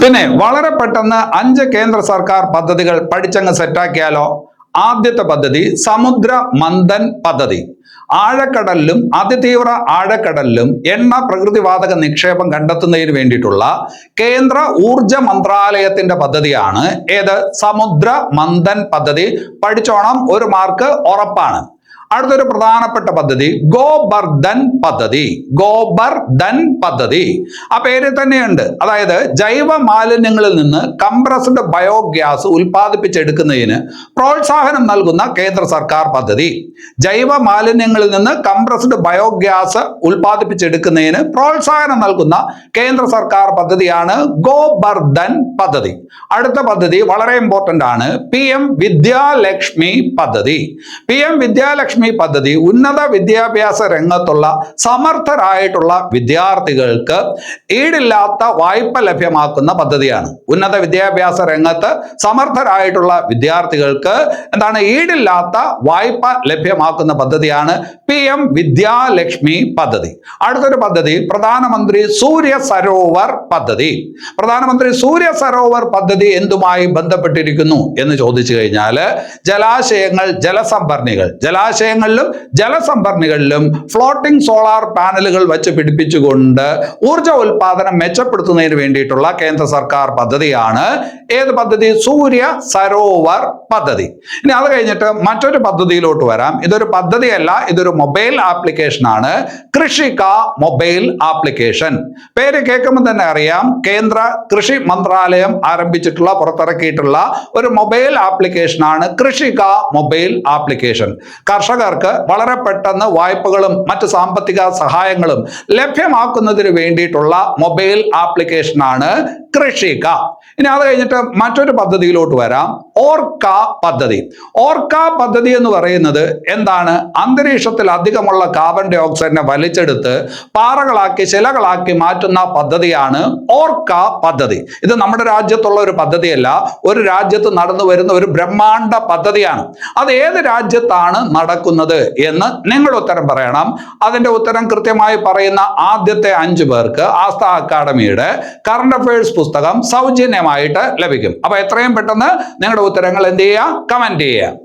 പിന്നെ വളരെ പെട്ടെന്ന് 5 കേന്ദ്ര സർക്കാർ പദ്ധതികൾ പഠിച്ചങ്ങ് സെറ്റാക്കിയാലോ. ആദ്യത്തെ പദ്ധതി സമുദ്ര മന്ഥൻ പദ്ധതി. ആഴക്കടലിലും അതിതീവ്ര ആഴക്കടലിലും എണ്ണ പ്രകൃതിവാതക നിക്ഷേപം കണ്ടെത്തുന്നതിന് വേണ്ടിയിട്ടുള്ള കേന്ദ്ര ഊർജ മന്ത്രാലയത്തിന്റെ പദ്ധതിയാണ് ഏത്? സമുദ്ര മന്ഥൻ പദ്ധതി. പഠിച്ചോണം, 1 മാർക്ക് ഉറപ്പാണ്. അടുത്തൊരു പ്രധാനപ്പെട്ട പദ്ധതി ഗോബർധൻ പദ്ധതി. ഗോബർധൻ പദ്ധതി ആ പേരിൽ തന്നെയുണ്ട്. അതായത് ജൈവ മാലിന്യങ്ങളിൽ നിന്ന് കംപ്രസ്ഡ് ബയോഗ്യാസ് ഉൽപ്പാദിപ്പിച്ചെടുക്കുന്നതിന് പ്രോത്സാഹനം നൽകുന്ന കേന്ദ്ര സർക്കാർ പദ്ധതി. ജൈവ മാലിന്യങ്ങളിൽ നിന്ന് കംപ്രസ്ഡ് ബയോഗ്യാസ് ഉൽപ്പാദിപ്പിച്ചെടുക്കുന്നതിന് പ്രോത്സാഹനം നൽകുന്ന കേന്ദ്ര സർക്കാർ പദ്ധതിയാണ് ഗോബർധൻ പദ്ധതി. അടുത്ത പദ്ധതി വളരെ ഇമ്പോർട്ടന്റ് ആണ്, PM വിദ്യാലക്ഷ്മി പദ്ധതി. PM വിദ്യാലക്ഷ്മി പദ്ധതി ഉന്നത വിദ്യാഭ്യാസ രംഗത്തുള്ള സമർത്ഥരായിട്ടുള്ള വിദ്യാർത്ഥികൾക്ക് ഈടില്ലാത്ത വായ്പ ലഭ്യമാക്കുന്ന പദ്ധതിയാണ്. ഉന്നത വിദ്യാഭ്യാസ രംഗത്ത് സമർത്ഥരായിട്ടുള്ള വിദ്യാർത്ഥികൾക്ക് എന്താണ്? ഈടില്ലാത്ത വായ്പ ലഭ്യമാക്കുന്ന പദ്ധതിയാണ് PM വിദ്യാലക്ഷ്മി പദ്ധതി. അടുത്തൊരു പദ്ധതി പ്രധാനമന്ത്രി സൂര്യ സരോവർ പദ്ധതി. പ്രധാനമന്ത്രി സൂര്യ സരോവർ പദ്ധതി എന്തുമായി ബന്ധപ്പെട്ടിരിക്കുന്നു എന്ന് ചോദിച്ചു കഴിഞ്ഞാൽ ജലാശയങ്ങൾ, ജലസംഭരണികൾ, ജലാശയങ്ങളിലും ജലസംഭരണികളിലും ഫ്ലോട്ടിംഗ് സോളാർ പാനലുകൾ വെച്ച് പിടിപ്പിച്ചുകൊണ്ട് ഊർജ ഉൽപാദനം മെച്ചപ്പെടുത്തുന്നതിന് വേണ്ടിയിട്ടുള്ള കേന്ദ്ര സർക്കാർ പദ്ധതിയാണ് ഏത് പദ്ധതി? സൂര്യ സരോവർ പദ്ധതി. ഇനി അത് കഴിഞ്ഞിട്ട് മറ്റൊരു പദ്ധതിയിലോട്ട് വരാം. ഇതൊരു പദ്ധതിയല്ല, ഇതൊരു മൊബൈൽ ആപ്ലിക്കേഷൻ ആണ്. കൃഷിക മൊബൈൽ ആപ്ലിക്കേഷൻ. പേര് കേൾക്കുമ്പോൾ തന്നെ അറിയാം, കേന്ദ്ര കൃഷി മന്ത്രാലയം ആരംഭിച്ചിട്ടുള്ള പുറത്തിറക്കിയിട്ടുള്ള ഒരു മൊബൈൽ ആപ്ലിക്കേഷൻ ആണ് കൃഷിക മൊബൈൽ ആപ്ലിക്കേഷൻ. കർഷകർക്ക് വളരെ പെട്ടെന്ന് വായ്പകളും മറ്റ് സാമ്പത്തിക സഹായങ്ങളും ലഭ്യമാക്കുന്നതിന് വേണ്ടിയിട്ടുള്ള മൊബൈൽ ആപ്ലിക്കേഷൻ ആണ് കൃഷിക. ഇനി അത് കഴിഞ്ഞിട്ട് മറ്റൊരു പദ്ധതിയിലോട്ട് വരാം, ഓർക്ക പദ്ധതി. ഓർക്ക പദ്ധതി എന്ന് പറയുന്നത് എന്താണ്? അന്തരീക്ഷത്തിൽ അധികമുള്ള കാർബൺ ഡൈ ഓക്സൈഡിനെ വലിച്ചെടുത്ത് പാറകളാക്കി ശിലകളാക്കി മാറ്റുന്ന പദ്ധതിയാണ് ഓർക്ക പദ്ധതി. ഇത് നമ്മുടെ രാജ്യത്തുള്ള ഒരു പദ്ധതിയല്ല, ഒരു രാജ്യത്ത് നടന്നു വരുന്ന ഒരു ബ്രഹ്മാണ്ഡ പദ്ധതിയാണ്. അത് ഏത് രാജ്യത്താണ് നടക്കുന്നത് എന്ന് നിങ്ങൾ ഉത്തരം പറയണം. അതിന്റെ ഉത്തരം കൃത്യമായി പറയുന്ന ആദ്യത്തെ 5 പേർക്ക് ആസ്ഥ അക്കാഡമിയുടെ കറണ്ട് അഫയേഴ്സ് പുസ്തകം സൗജന്യമായിട്ട് ലഭിക്കും. അപ്പൊ എത്രയും പെട്ടെന്ന് നിങ്ങളുടെ ഉത്തരങ്ങൾ എന്ത് ചെയ്യുക? കമന്റ് ചെയ്യുക.